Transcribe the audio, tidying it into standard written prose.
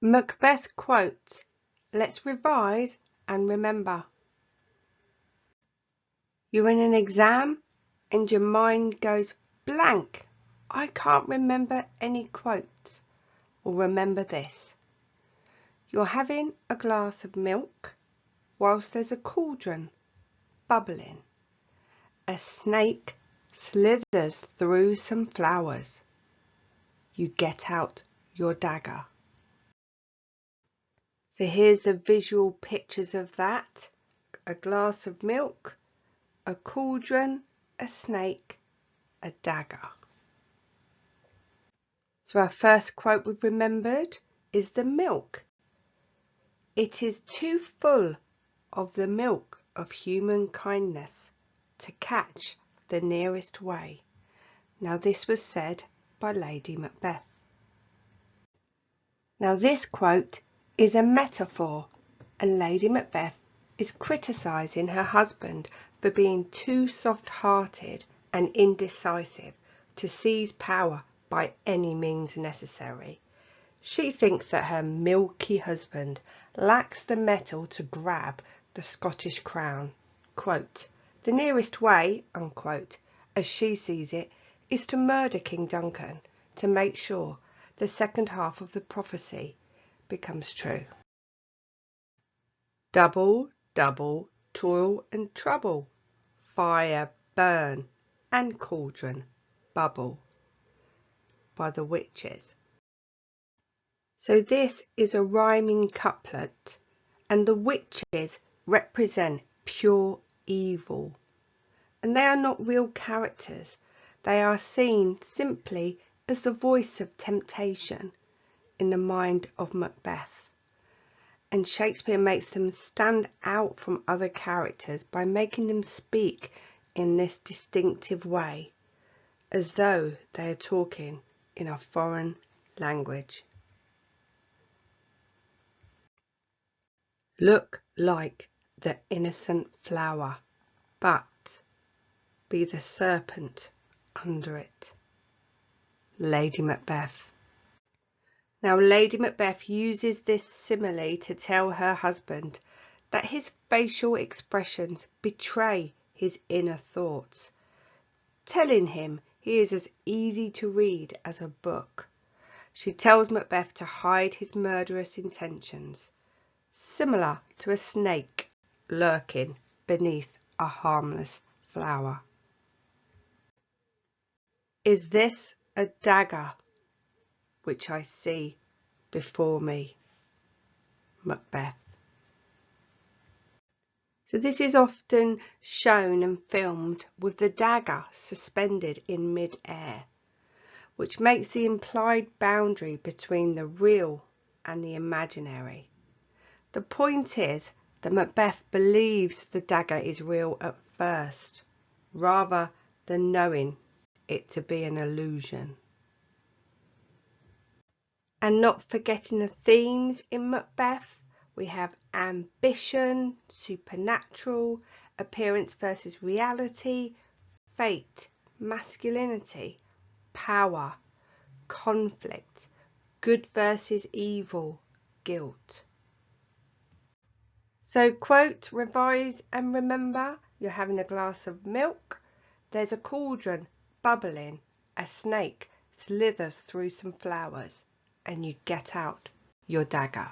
Macbeth quotes. Let's revise and remember. You're in an exam and your mind goes blank. I can't remember any quotes. Well, remember this. You're having a glass of milk whilst there's a cauldron bubbling. A snake slithers through some flowers. You get out your dagger. So here's the visual pictures of that. A glass of milk, a cauldron, a snake, a dagger. So our first quote we've remembered is the milk. It is too full of the milk of human kindness to catch the nearest way. Now this was said by Lady Macbeth. Now this quote is a metaphor, and Lady Macbeth is criticising her husband for being too soft-hearted and indecisive to seize power by any means necessary. She thinks that her milky husband lacks the mettle to grab the Scottish crown. Quote, the nearest way, unquote, as she sees it, is to murder King Duncan to make sure the second half of the prophecy becomes true. Double, double, toil and trouble, fire burn and cauldron bubble, by the Witches. So this is a rhyming couplet, and the witches represent pure evil. And they are not real characters. They are seen simply as the voice of temptation in the mind of Macbeth. And Shakespeare makes them stand out from other characters by making them speak in this distinctive way, as though they are talking in a foreign language. Look like the innocent flower, but be the serpent under it. Lady Macbeth. Now Lady Macbeth uses this simile to tell her husband that his facial expressions betray his inner thoughts, telling him he is as easy to read as a book. She tells Macbeth to hide his murderous intentions, similar to a snake lurking beneath a harmless flower. Is this a dagger which I see before me? Macbeth. So this is often shown and filmed with the dagger suspended in mid-air, which makes the implied boundary between the real and the imaginary. The point is that Macbeth believes the dagger is real at first, rather than knowing it to be an illusion. And not forgetting the themes in Macbeth, we have ambition, supernatural, appearance versus reality, fate, masculinity, power, conflict, good versus evil, guilt. So quote, revise and remember. You're having a glass of milk. There's a cauldron bubbling. A snake slithers through some flowers. And you get out your dagger.